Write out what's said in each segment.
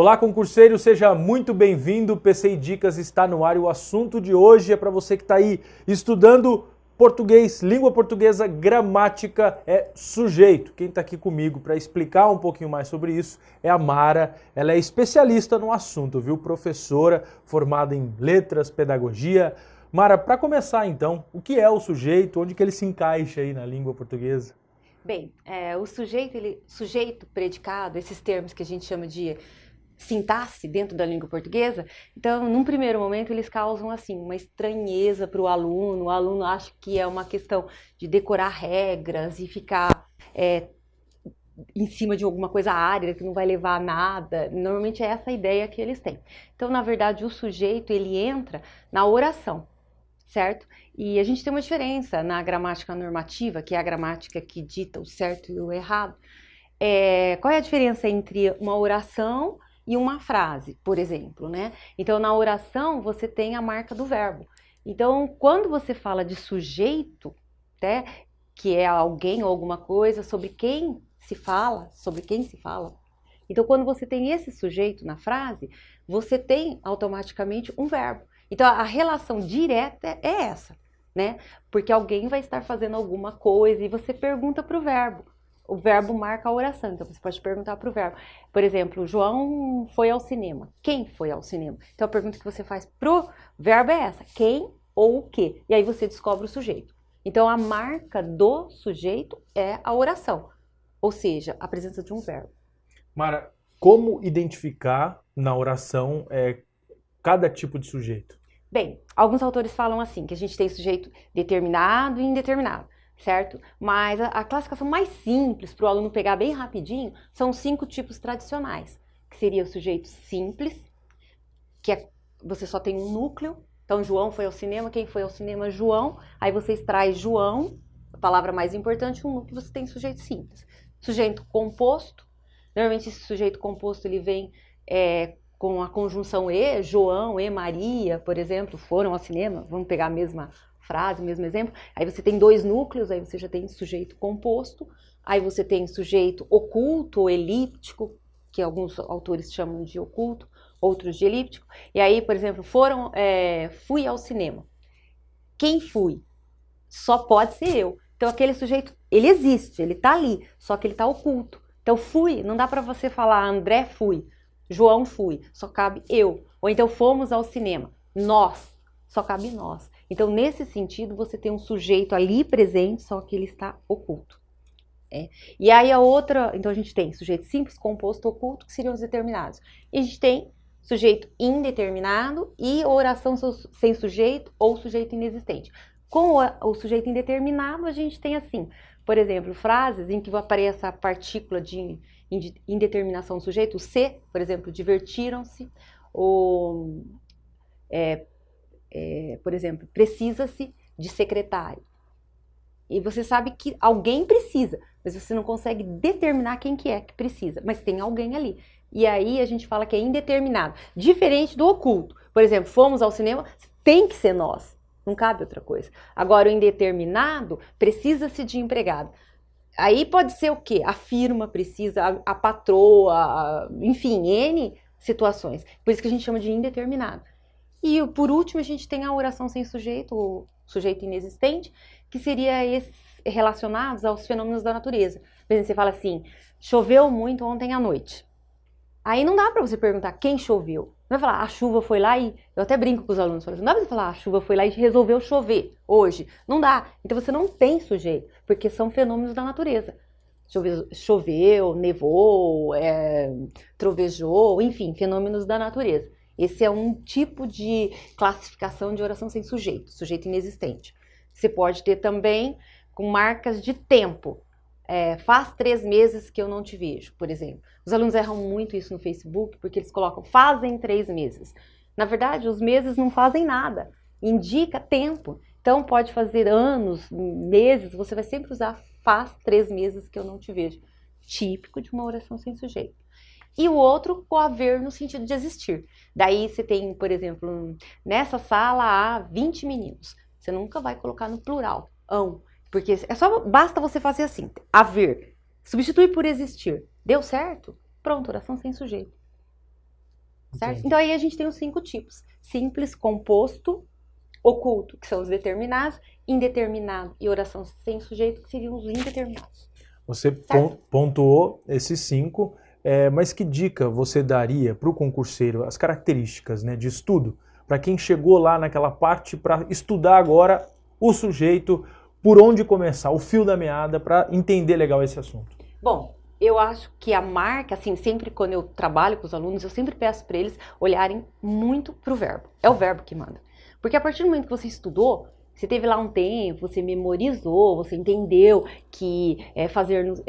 Olá, concurseiro, seja muito bem-vindo. PCI Dicas está no ar e o assunto de hoje é para você que está aí estudando português, língua portuguesa, gramática, é sujeito. Quem está aqui comigo para explicar um pouquinho mais sobre isso é a Mara. Ela é especialista no assunto, viu? Professora, formada em letras, pedagogia. Mara, para começar então, o que é o sujeito? Onde que ele se encaixa aí na língua portuguesa? Bem, o sujeito, predicado, esses termos que a gente chama de sintaxe dentro da língua portuguesa, então, num primeiro momento, eles causam, assim, uma estranheza para o aluno acha que é uma questão de decorar regras e ficar em cima de alguma coisa árida que não vai levar a nada. Normalmente é essa a ideia que eles têm. Então, na verdade, o sujeito, ele entra na oração, certo? E a gente tem uma diferença na gramática normativa, que é a gramática que dita o certo e o errado. Qual é a diferença entre uma oração e uma frase, por exemplo, né? Então, na oração, você tem a marca do verbo. Então, quando você fala de sujeito, né, que é alguém ou alguma coisa sobre quem se fala, então, quando você tem esse sujeito na frase, você tem automaticamente um verbo. Então, a relação direta é essa, né? Porque alguém vai estar fazendo alguma coisa e você pergunta para o verbo. O verbo marca a oração, então você pode perguntar para o verbo. Por exemplo, João foi ao cinema. Quem foi ao cinema? Então, a pergunta que você faz pro verbo é essa. Quem ou o quê? E aí você descobre o sujeito. Então, a marca do sujeito é a oração, ou seja, a presença de um verbo. Mara, como identificar na oração cada tipo de sujeito? Bem, alguns autores falam assim, que a gente tem sujeito determinado e indeterminado, certo? Mas a classificação mais simples para o aluno pegar bem rapidinho são 5 tipos tradicionais, que seria o sujeito simples, você só tem um núcleo. Então, João foi ao cinema, quem foi ao cinema? João. Aí você extrai João, a palavra mais importante, um núcleo, você tem sujeito simples. Sujeito composto, normalmente esse sujeito composto ele vem com a conjunção e, João e Maria, por exemplo, foram ao cinema, vamos pegar a mesma frase, o mesmo exemplo. Aí você tem 2 núcleos, aí você já tem sujeito composto, aí você tem sujeito oculto ou elíptico, que alguns autores chamam de oculto, outros de elíptico. E aí, por exemplo, fui ao cinema. Quem fui? Só pode ser eu. Então aquele sujeito, ele existe, ele tá ali, só que ele tá oculto. Então fui, não dá para você falar André fui, João fui, só cabe eu. Ou então fomos ao cinema, nós, só cabe nós. Então nesse sentido você tem um sujeito ali presente, só que ele está oculto. E aí a outra, então a gente tem sujeito simples, composto, oculto, que seriam os determinados. E a gente tem sujeito indeterminado e oração sem sujeito ou sujeito inexistente. Com o sujeito indeterminado a gente tem assim, por exemplo, frases em que aparece a partícula de indeterminação do sujeito, o se, por exemplo, divertiram-se, ou, por exemplo, precisa-se de secretário. E você sabe que alguém precisa, mas você não consegue determinar quem que é que precisa, mas tem alguém ali. E aí a gente fala que é indeterminado, diferente do oculto. Por exemplo, fomos ao cinema, tem que ser nós, não cabe outra coisa. Agora, o indeterminado, precisa-se de empregado. Aí pode ser o quê? A firma precisa, a patroa, enfim, N situações. Por isso que a gente chama de indeterminado. E por último, a gente tem a oração sem sujeito, ou sujeito inexistente, que seria relacionados aos fenômenos da natureza. Por exemplo, você fala assim, choveu muito ontem à noite. Aí não dá para você perguntar quem choveu. Não vai falar, a chuva foi lá e... Eu até brinco com os alunos, falo assim, não dá pra você falar, a chuva foi lá e resolveu chover hoje. Não dá. Então você não tem sujeito, porque são fenômenos da natureza. Choveu, nevou, trovejou, enfim, fenômenos da natureza. Esse é um tipo de classificação de oração sem sujeito, sujeito inexistente. Você pode ter também com marcas de tempo. Faz 3 meses que eu não te vejo, por exemplo. Os alunos erram muito isso no Facebook, porque eles colocam fazem 3 meses. Na verdade, os meses não fazem nada, indica tempo. Então, pode fazer anos, meses, você vai sempre usar faz 3 meses que eu não te vejo. Típico de uma oração sem sujeito. E o outro, com haver no sentido de existir. Daí você tem, por exemplo, nessa sala há 20 meninos. Você nunca vai colocar no plural, ão. Porque basta você fazer assim, haver, substitui por existir. Deu certo? Pronto, oração sem sujeito. certo? Entendi. Então aí a gente tem os 5 tipos: simples, composto, oculto, que são os determinados, indeterminado e oração sem sujeito, que seriam os indeterminados. Você Certo. pontuou esses 5, mas que dica você daria para o concurseiro, as características, né, de estudo, para quem chegou lá naquela parte para estudar agora o sujeito, por onde começar, o fio da meada para entender legal esse assunto? Bom, eu acho que a marca, assim, sempre quando eu trabalho com os alunos, eu sempre peço para eles olharem muito para o verbo. É o verbo que manda. Porque a partir do momento que você estudou, você teve lá um tempo, você memorizou, você entendeu que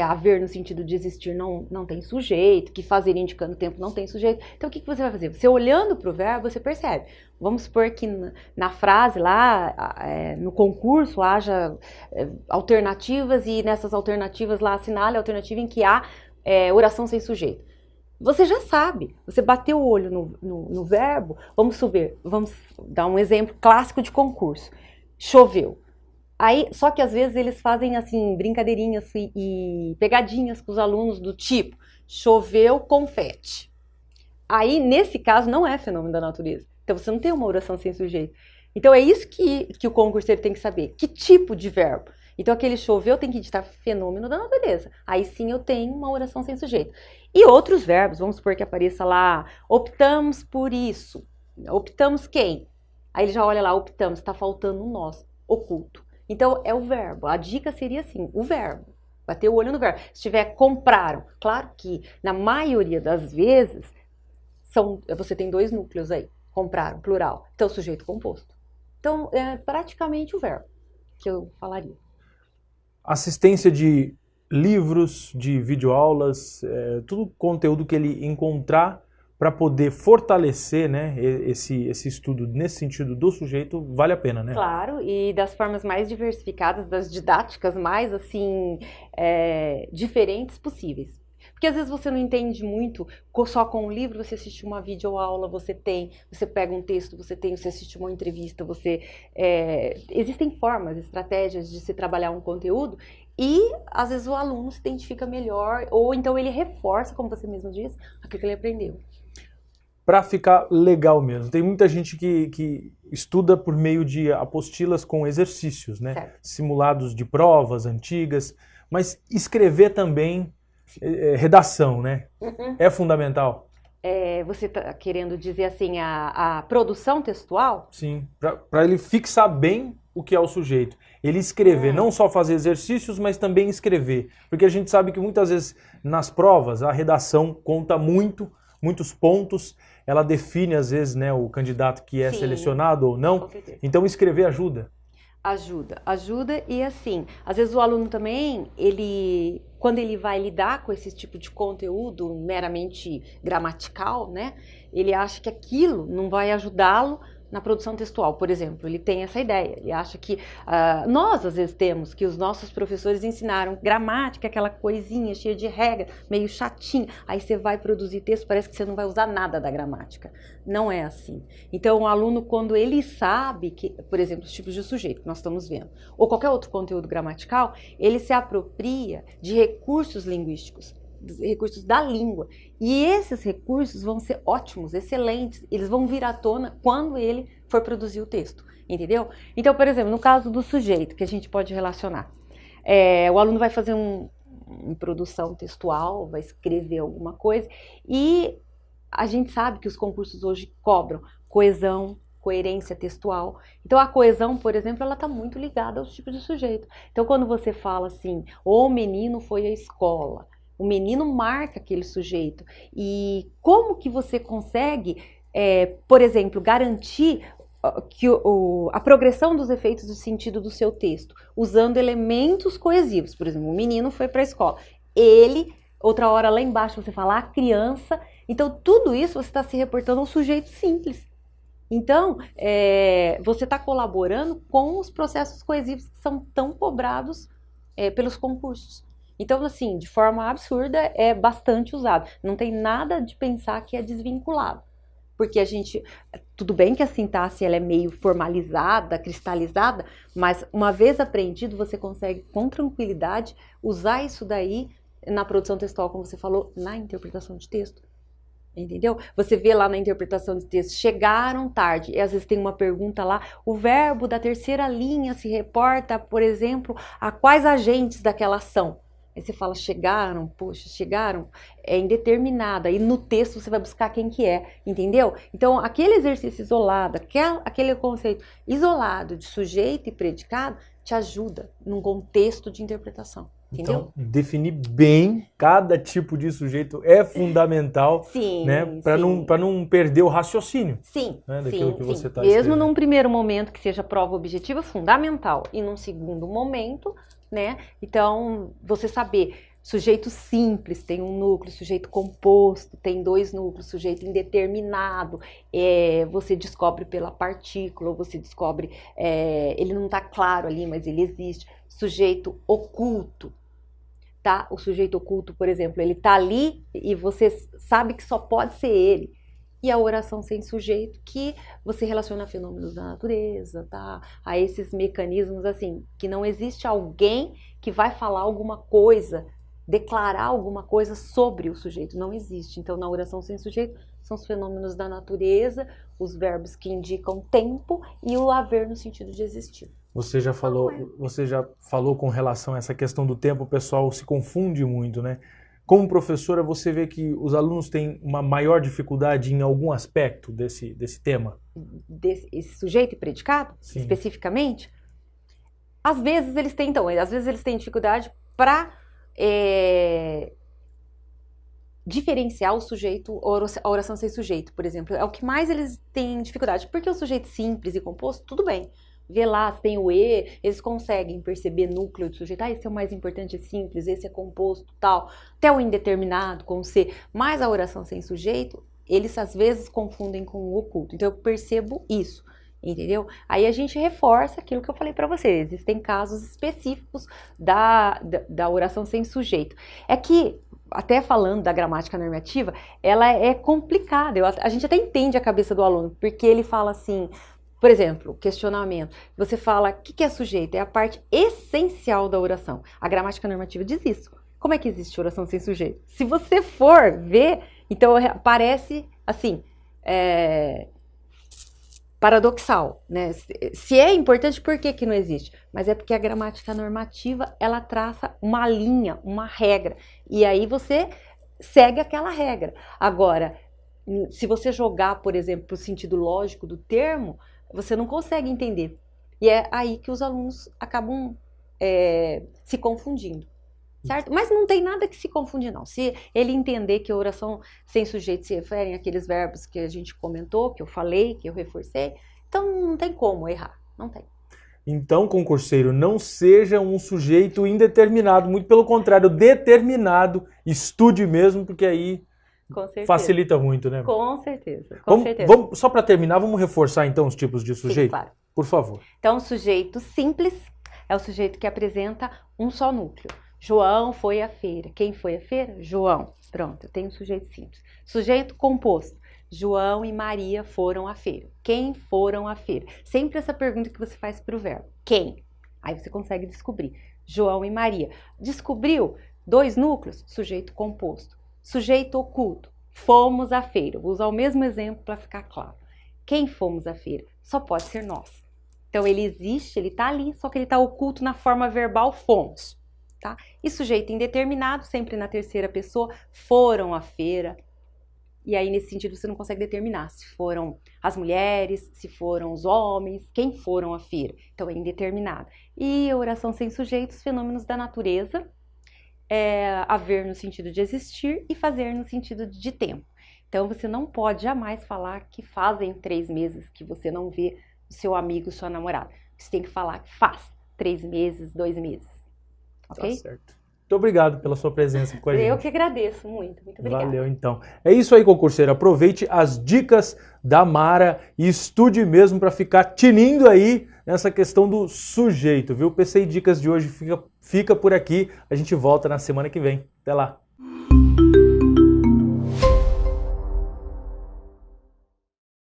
haver no sentido de existir não tem sujeito, que fazer indicando tempo não tem sujeito. Então o que você vai fazer? Você olhando para o verbo, você percebe. Vamos supor que na frase lá, no concurso, haja alternativas e nessas alternativas lá assinale a alternativa em que há oração sem sujeito. Você já sabe, você bateu o olho no verbo, vamos dar um exemplo clássico de concurso. Choveu. Aí, só que às vezes eles fazem assim brincadeirinhas e pegadinhas com os alunos do tipo, choveu confete. Aí, nesse caso, não é fenômeno da natureza. Então você não tem uma oração sem sujeito. Então é isso que o concurseiro tem que saber. Que tipo de verbo? Então aquele choveu tem que ditar fenômeno da natureza. Aí sim eu tenho uma oração sem sujeito. E outros verbos, vamos supor que apareça lá, optamos por isso. Optamos quem? Aí ele já olha lá, optamos, está faltando um nós, oculto. Então é o verbo. A dica seria assim, o verbo. Bater o olho no verbo. Se tiver compraram, claro que na maioria das vezes você tem 2 núcleos aí. Compraram, plural. Então sujeito composto. Então é praticamente o verbo que eu falaria. Assistência de livros, de videoaulas, tudo conteúdo que ele encontrar para poder fortalecer, né, esse estudo nesse sentido do sujeito, vale a pena, né? Claro, e das formas mais diversificadas, das didáticas mais, assim, diferentes possíveis. Porque às vezes você não entende muito só com o livro, você assiste uma videoaula, você pega um texto, você assiste uma entrevista, existem formas, estratégias de se trabalhar um conteúdo e às vezes o aluno se identifica melhor ou então ele reforça, como você mesmo disse, aquilo que ele aprendeu. Para ficar legal mesmo. Tem muita gente que estuda por meio de apostilas com exercícios, né? Certo. Simulados de provas antigas, mas escrever também, redação, né? É fundamental. Você está querendo dizer assim, a produção textual? Sim, para ele fixar bem o que é o sujeito. Ele escrever, não só fazer exercícios, mas também escrever. Porque a gente sabe que muitas vezes nas provas a redação conta muitos pontos, ela define às vezes, né, o candidato que é Sim, selecionado ou não. com certeza. Então escrever ajuda. Ajuda e assim, às vezes o aluno também, quando ele vai lidar com esse tipo de conteúdo meramente gramatical, né, ele acha que aquilo não vai ajudá-lo na produção textual, por exemplo, ele tem essa ideia, ele acha que nós às vezes temos que os nossos professores ensinaram gramática, aquela coisinha cheia de regra, meio chatinha, aí você vai produzir texto, parece que você não vai usar nada da gramática, não é assim. Então o aluno, quando ele sabe que, por exemplo, os tipos de sujeito que nós estamos vendo, ou qualquer outro conteúdo gramatical, ele se apropria de recursos linguísticos, recursos da língua. E esses recursos vão ser ótimos, excelentes, eles vão vir à tona quando ele for produzir o texto, entendeu? Então, por exemplo, no caso do sujeito, que a gente pode relacionar, o aluno vai fazer uma produção textual, vai escrever alguma coisa, e a gente sabe que os concursos hoje cobram coesão, coerência textual. Então a coesão, por exemplo, ela está muito ligada aos tipos de sujeito. Então quando você fala assim, o menino foi à escola, o menino marca aquele sujeito. E como que você consegue, por exemplo, garantir que a progressão dos efeitos de sentido do seu texto, usando elementos coesivos? Por exemplo, o menino foi para a escola. Ele, outra hora lá embaixo você fala a criança. Então tudo isso você está se reportando ao sujeito simples. Então, você está colaborando com os processos coesivos que são tão cobrados pelos concursos. Então, assim, de forma absurda, é bastante usado. Não tem nada de pensar que é desvinculado. Porque tudo bem que a sintaxe ela é meio formalizada, cristalizada, mas uma vez aprendido, você consegue com tranquilidade usar isso daí na produção textual, como você falou, na interpretação de texto. Entendeu? Você vê lá na interpretação de texto, chegaram tarde, e às vezes tem uma pergunta lá, o verbo da terceira linha se reporta, por exemplo, a quais agentes daquela ação? Aí você fala, chegaram, poxa, chegaram, é indeterminada, e no texto você vai buscar quem que é, entendeu? Então, aquele exercício isolado, aquele conceito isolado de sujeito e predicado, te ajuda num contexto de interpretação. Entendeu? Então, definir bem cada tipo de sujeito é fundamental, Sim, né? Para não perder o raciocínio. Sim, né? Daquilo que você está mesmo escrevendo. num primeiro momento que seja prova objetiva, fundamental. E num segundo momento, né? Então, você saber, sujeito simples tem um núcleo, sujeito composto tem 2 núcleos, sujeito indeterminado, você descobre pela partícula, ou você descobre, ele não está claro ali, mas ele existe. Sujeito oculto. Tá? O sujeito oculto, por exemplo, ele tá ali e você sabe que só pode ser ele. E a oração sem sujeito, que você relaciona a fenômenos da natureza, tá? A esses mecanismos assim, que não existe alguém que vai falar alguma coisa, declarar alguma coisa sobre o sujeito, não existe. Então, na oração sem sujeito, são os fenômenos da natureza, os verbos que indicam tempo e o haver no sentido de existir. Você já falou com relação a essa questão do tempo, o pessoal se confunde muito, né? Como professora, você vê que os alunos têm uma maior dificuldade em algum aspecto desse tema? Esse sujeito e predicado, Sim. especificamente? Às vezes eles têm dificuldade para diferenciar o sujeito, a oração sem sujeito, por exemplo. É o que mais eles têm dificuldade, porque o sujeito simples e composto, tudo bem. Vê lá, se tem o E, eles conseguem perceber núcleo de sujeito. Esse é o mais importante, é simples, esse é composto, tal. Até o indeterminado com o C. Mas a oração sem sujeito, eles às vezes confundem com o oculto. Então eu percebo isso, entendeu? Aí a gente reforça aquilo que eu falei para vocês. Existem casos específicos da oração sem sujeito. É que, até falando da gramática normativa, ela é complicada. A gente até entende a cabeça do aluno, porque ele fala assim... Por exemplo, questionamento. Você fala, o que é sujeito? É a parte essencial da oração. A gramática normativa diz isso. Como é que existe oração sem sujeito? Se você for ver, então parece, assim, paradoxal, né? Se é importante, por que não existe? Mas é porque a gramática normativa, ela traça uma linha, uma regra. E aí você segue aquela regra. Agora, se você jogar, por exemplo, para o sentido lógico do termo, você não consegue entender. E é aí que os alunos acabam se confundindo, certo? Mas não tem nada que se confundir, não. Se ele entender que a oração sem sujeito se refere àqueles verbos que a gente comentou, que eu falei, que eu reforcei, então não tem como errar, não tem. Então, concurseiro, não seja um sujeito indeterminado, muito pelo contrário, determinado, estude mesmo, porque aí... facilita muito, né? Com certeza, Vamos, só para terminar, vamos reforçar então os tipos de sujeito? Sim, claro. Por favor. Então, o sujeito simples é o sujeito que apresenta um só núcleo. João foi à feira. Quem foi à feira? João. Pronto, eu tenho um sujeito simples. Sujeito composto. João e Maria foram à feira. Quem foram à feira? Sempre essa pergunta que você faz para o verbo. Quem? Aí você consegue descobrir. João e Maria. Descobriu 2 núcleos? Sujeito composto. Sujeito oculto, fomos à feira. Vou usar o mesmo exemplo para ficar claro. Quem fomos à feira? Só pode ser nós. Então ele existe, ele está ali, só que ele está oculto na forma verbal fomos. Tá? E sujeito indeterminado, sempre na terceira pessoa, foram à feira. E aí nesse sentido você não consegue determinar se foram as mulheres, se foram os homens, quem foram à feira. Então é indeterminado. E a oração sem sujeitos, fenômenos da natureza, haver no sentido de existir e fazer no sentido de tempo. Então você não pode jamais falar que fazem 3 meses que você não vê o seu amigo, sua namorada. Você tem que falar que faz 3 meses, 2 meses. Ok? Tá certo. Muito obrigado pela sua presença com a gente. Eu que agradeço muito obrigada. Valeu, então. É isso aí, concurseiro. Aproveite as dicas da Mara e estude mesmo para ficar tinindo aí nessa questão do sujeito, viu? O PCI Dicas de hoje fica por aqui. A gente volta na semana que vem. Até lá.